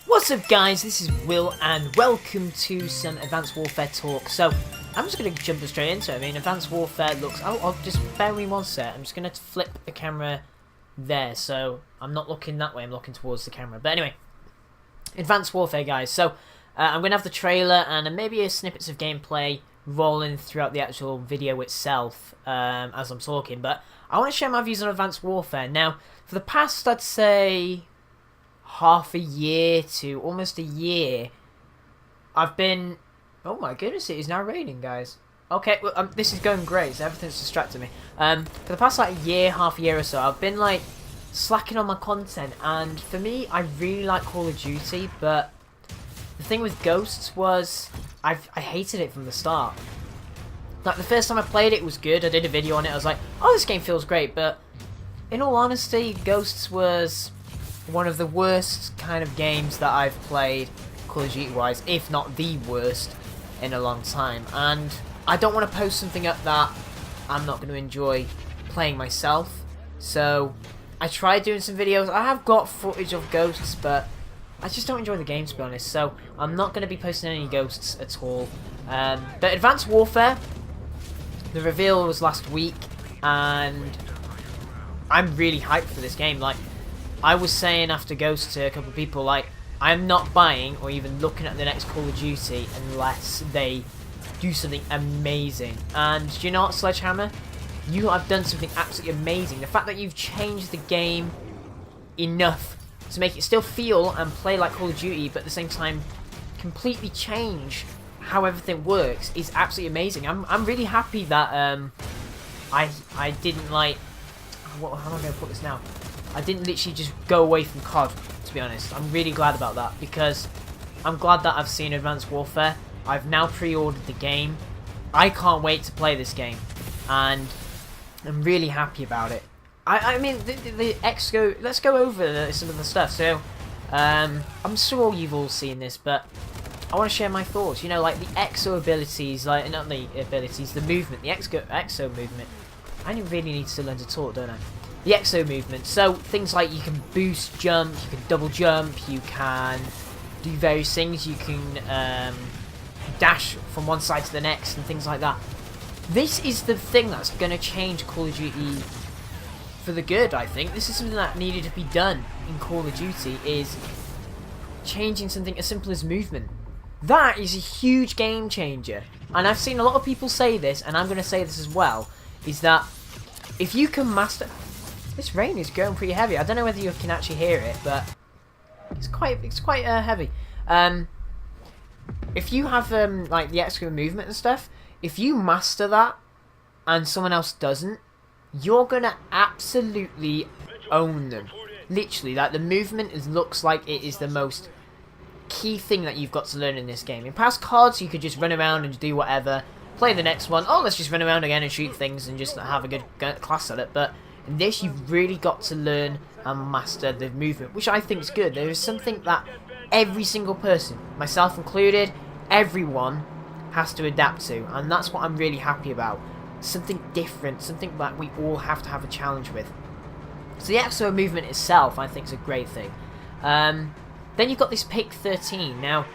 What's up guys, this is Will and welcome to some Advanced Warfare talk. So, I'm just going to jump straight into it. I mean, Advanced Warfare looks... I'll just bear with me one sec. I'm just going to flip the camera there, so I'm not looking that way, I'm looking towards the camera. But anyway, Advanced Warfare guys. So, I'm going to have the trailer and maybe a snippets of gameplay rolling throughout the actual video itself as I'm talking. But I want to share my views on Advanced Warfare. Now, for the past, I'd say, half a year to almost a year, I've been... Oh my goodness, it is now raining, guys. Okay, well, this is going great, so everything's distracting me. For the past, like, half a year or so, I've been, like, slacking on my content, and for me, I really like Call of Duty, but the thing with Ghosts was, I hated it from the start. Like, the first time I played it, it was good, I did a video on it, I was like, oh, this game feels great, but in all honesty, Ghosts was one of the worst kind of games that I've played, Call of Duty wise, if not the worst in a long time. And I don't want to post something up that I'm not going to enjoy playing myself. So I tried doing some videos. I have got footage of Ghosts, but I just don't enjoy the game, to be honest. So I'm not going to be posting any Ghosts at all. But Advanced Warfare, the reveal was last week, and I'm really hyped for this game. Like, I was saying after Ghosts to a couple of people, like, I'm not buying or even looking at the next Call of Duty unless they do something amazing. And do you know what, Sledgehammer? You have done something absolutely amazing. The fact that you've changed the game enough to make it still feel and play like Call of Duty, but at the same time completely change how everything works is absolutely amazing. I'm really happy that I didn't, like... how am I going to put this now? I didn't literally just go away from COD, to be honest. I'm really glad about that, because I'm glad that I've seen Advanced Warfare. I've now pre-ordered the game. I can't wait to play this game, and I'm really happy about it. I mean, the Exo... Let's go over some of the stuff. So, I'm sure you've all seen this, but I want to share my thoughts. You know, like the Exo abilities, like, not the abilities, the movement, the Exo movement. I really need to learn to talk, don't I? The Exo movement. So things like you can boost jump, you can double jump, you can do various things, you can dash from one side to the next and things like that. This is the thing that's going to change Call of Duty for the good, I think. This is something that needed to be done in Call of Duty, is changing something as simple as movement. That is a huge game changer. And I've seen a lot of people say this, and I'm going to say this as well, is that if you can master... This rain is going pretty heavy. I don't know whether you can actually hear it, but it's quite heavy. If you have like the extra movement and stuff, if you master that and someone else doesn't, you're gonna absolutely own them. Literally, like, the movement looks like it is the most key thing that you've got to learn in this game. In past CODs, you could just run around and do whatever, play the next one. Oh, let's just run around again and shoot things and just have a good class at it. But in this, you've really got to learn and master the movement, which I think is good. There is something that every single person, myself included, everyone has to adapt to, and that's what I'm really happy about. Something different, something that we all have to have a challenge with. So the Exo movement itself, I think, is a great thing. Then you've got this Pick 13. Now,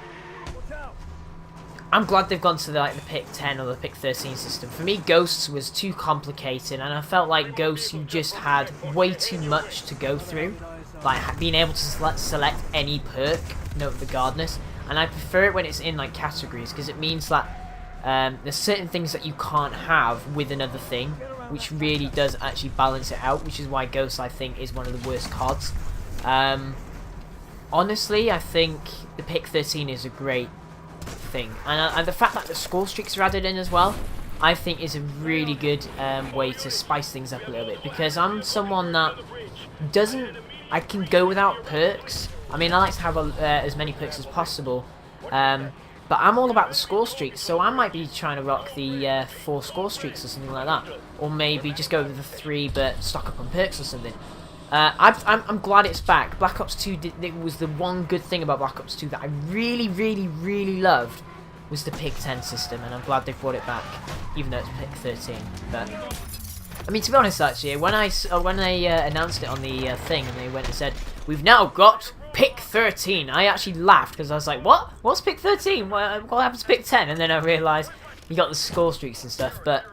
I'm glad they've gone to the Pick 10 or the Pick 13 system. For me, Ghosts was too complicated, and I felt like Ghosts, you just had way too much to go through. Like, being able to select any perk, note regardless. And I prefer it when it's in, like, categories, because it means that there's certain things that you can't have with another thing, which really does actually balance it out, which is why Ghosts, I think, is one of the worst CODs. Honestly, I think the Pick 13 is a great thing, and the fact that the score streaks are added in as well, I think is a really good way to spice things up a little bit, because I'm someone that I can go without perks. I mean, I like to have as many perks as possible, but I'm all about the score streaks, so I might be trying to rock the 4 score streaks or something like that, or maybe just go with the 3 but stock up on perks or something. I'm glad it's back. Black Ops 2 it was the one good thing about Black Ops 2 that I really loved, was the Pick 10 system, and I'm glad they've brought it back, even though it's Pick 13. But I mean, to be honest, actually, when they announced it on the thing, and they went and said, we've now got Pick 13. I actually laughed because I was like, what? What's pick 13? What happened to pick 10? And then I realised you got the score streaks and stuff. But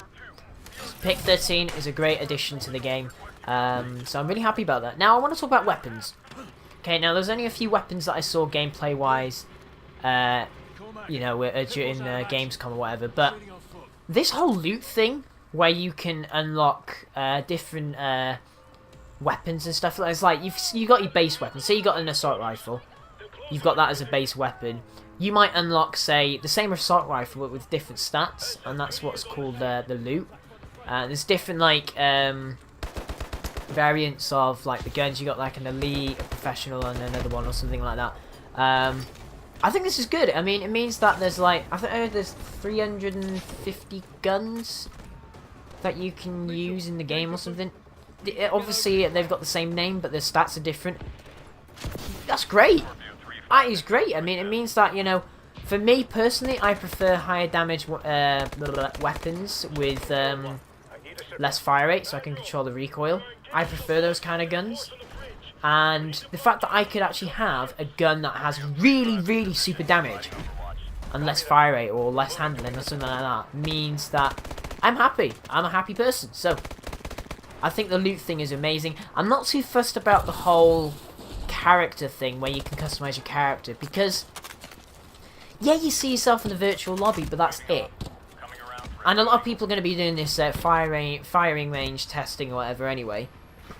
pick 13 is a great addition to the game. So I'm really happy about that. Now I want to talk about weapons. Okay, now there's only a few weapons that I saw gameplay-wise, you know, during Gamescom or whatever. But this whole loot thing, where you can unlock different weapons and stuff, it's like you got your base weapon. Say you got an assault rifle, you've got that as a base weapon. You might unlock, say, the same assault rifle but with different stats, and that's what's called the loot. There's different like variants of like the guns. You got like an elite, a professional, and another one or something like that. I think this is good. I mean, it means that there's like I heard there's 350 guns that you can use in the game or something. Obviously, they've got the same name, but their stats are different. That's great. That is great. I mean, it means that, you know, for me personally, I prefer higher damage weapons with less fire rate, so I can control the recoil. I prefer those kind of guns. And the fact that I could actually have a gun that has really, really super damage and less fire rate or less handling or something like that means that I'm happy. I'm a happy person. So I think the loot thing is amazing. I'm not too fussed about the whole character thing where you can customize your character because, yeah, you see yourself in the virtual lobby, but that's it. And a lot of people are going to be doing this firing range testing or whatever anyway.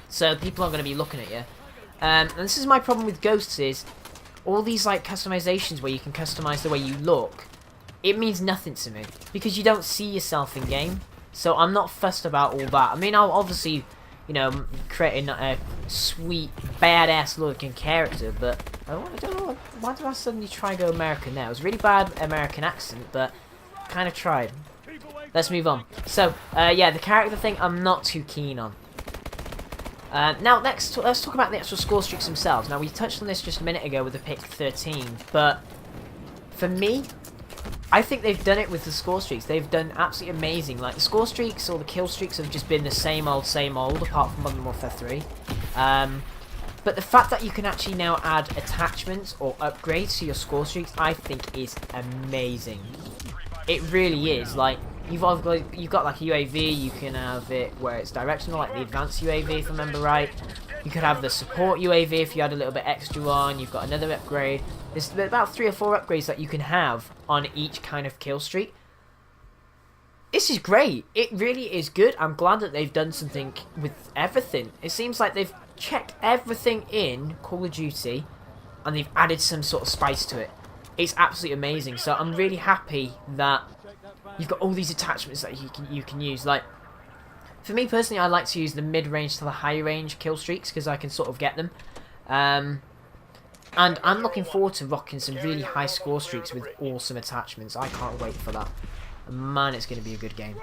So people aren't going to be looking at you. And this is my problem with Ghosts is all these like customizations where you can customize the way you look. It means nothing to me because you don't see yourself in game. So I'm not fussed about all that. I mean, I'll obviously, you know, create a sweet, badass looking character, but I don't know, why did I suddenly try to go American there? It was a really bad American accent, but kind of tried. Let's move on. So, yeah, the character thing I'm not too keen on. Now, next, let's talk about the actual score streaks themselves. Now, we touched on this just a minute ago with the pick 13, but for me, I think they've done it with the score streaks. They've done absolutely amazing. Like, the score streaks or the kill streaks have just been the same old, apart from Modern Warfare 3. But the fact that you can actually now add attachments or upgrades to your score streaks, I think is amazing. It really is. Like, you've got like a UAV, you can have it where it's directional, like the advanced UAV, if I remember right. You could have the support UAV if you had a little bit extra on. You've got another upgrade. There's about 3 or 4 upgrades that you can have on each kind of kill streak. This is great. It really is good. I'm glad that they've done something with everything. It seems like they've checked everything in Call of Duty and they've added some sort of spice to it. It's absolutely amazing. So I'm really happy that you've got all these attachments that you can use. Like, for me personally, I like to use the mid-range to the high-range kill streaks because I can sort of get them. And I'm looking forward to rocking some really high score streaks with awesome attachments. I can't wait for that. Man, it's going to be a good game.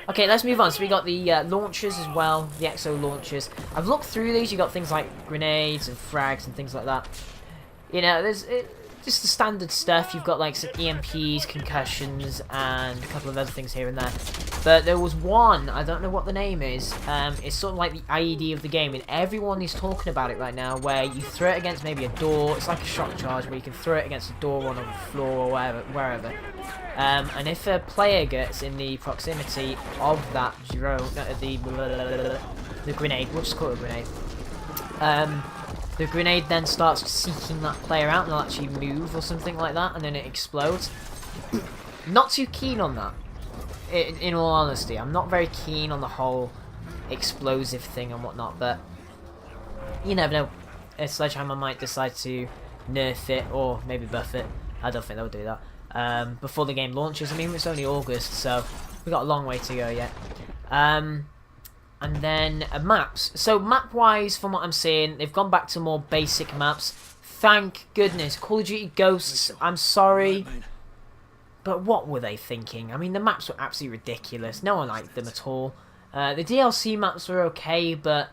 Okay, let's move on. So we got the launchers as well, the EXO launchers. I've looked through these. You got things like grenades and frags and things like that. You know, there's just the standard stuff. You've got like some EMPs, concussions, and a couple of other things here and there. But there was one, I don't know what the name is. It's sort of like the IED of the game, and everyone is talking about it right now. Where you throw it against maybe a door. It's like a shock charge where you can throw it against a door on the floor or wherever. And if a player gets in the proximity of that drone, the grenade, we'll just call it a grenade. The grenade then starts seeking that player out and they'll actually move or something like that, and then it explodes. Not too keen on that, in all honesty. I'm not very keen on the whole explosive thing and whatnot, but you never know. Sledgehammer might decide to nerf it or maybe buff it. I don't think they'll do that. Before the game launches. I mean, it's only August, so we've got a long way to go yet. And then maps. So map-wise, from what I'm seeing, they've gone back to more basic maps. Thank goodness. Call of Duty Ghosts, I'm sorry, but what were they thinking? I mean, the maps were absolutely ridiculous. No one liked them at all. The DLC maps were okay, but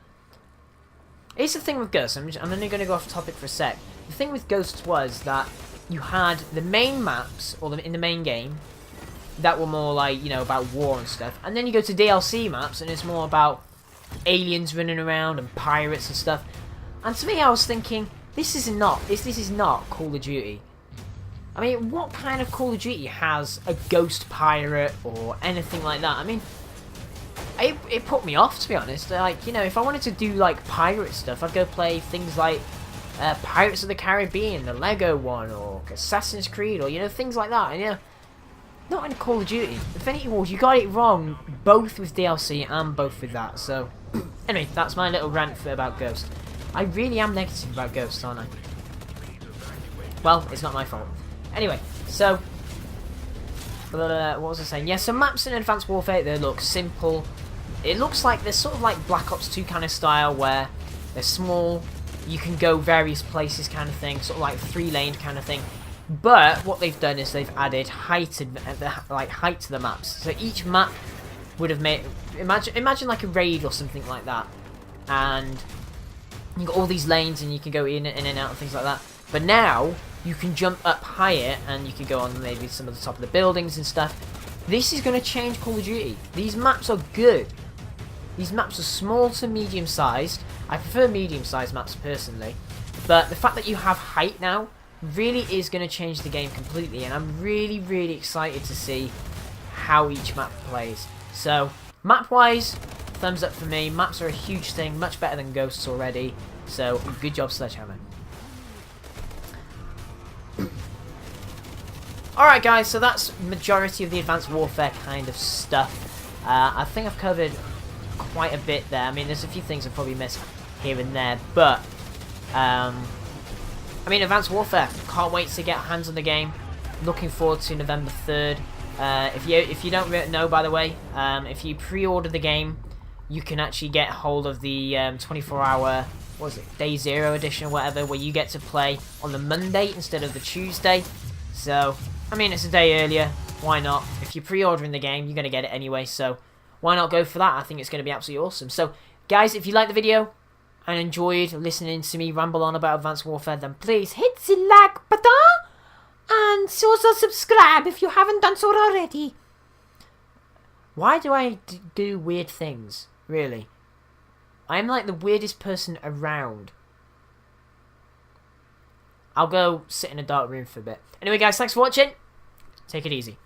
here's the thing with Ghosts. I'm only going to go off topic for a sec. The thing with Ghosts was that you had the main maps, or in the main game, that were more like, you know, about war and stuff. And then you go to DLC maps and it's more about aliens running around and pirates and stuff. And to me, I was thinking, This is not Call of Duty. I mean, what kind of Call of Duty has a ghost pirate or anything like that? I mean, it put me off, to be honest. Like, you know, if I wanted to do like pirate stuff, I'd go play things like Pirates of the Caribbean, the Lego one, or Assassin's Creed, or you know, things like that. And you know, not in Call of Duty. Infinity Ward, you got it wrong, both with DLC and both with that. So, anyway, that's my little rant about Ghost. I really am negative about Ghost, aren't I? Well, it's not my fault. Anyway, so what was I saying? Yeah, so maps in Advanced Warfare, they look simple. It looks like they're sort of like Black Ops 2 kind of style, where they're small, you can go various places kind of thing, sort of like 3-lane kind of thing. But what they've done is they've added height to the maps. So each map would have made, imagine like a raid or something like that, and you got all these lanes and you can go in and out and things like that. But now you can jump up higher and you can go on maybe some of the top of the buildings and stuff. This is going to change Call of Duty. These maps are good. These maps are small to medium sized. I prefer medium sized maps personally. But the fact that you have height now really is going to change the game completely. And I'm really, really excited to see how each map plays. So, map wise, thumbs up for me. Maps are a huge thing. Much better than Ghosts already. So, good job, Sledgehammer. Alright guys, so that's majority of the Advanced Warfare kind of stuff. I think I've covered quite a bit there. I mean, there's a few things I've probably missed here and there, but I mean, Advanced Warfare, can't wait to get hands on the game. Looking forward to November 3rd. If you don't know, by the way, if you pre-order the game, you can actually get hold of the 24-hour, what was it, Day Zero edition or whatever, where you get to play on the Monday instead of the Tuesday. So, I mean, it's a day earlier. Why not? If you're pre-ordering the game, you're going to get it anyway. So, why not go for that? I think it's going to be absolutely awesome. So, guys, if you liked the video and enjoyed listening to me ramble on about Advanced Warfare, then please hit the like button and also subscribe if you haven't done so already. Why do I do weird things? Really? I'm like the weirdest person around. I'll go sit in a dark room for a bit. Anyway, guys, thanks for watching. Take it easy.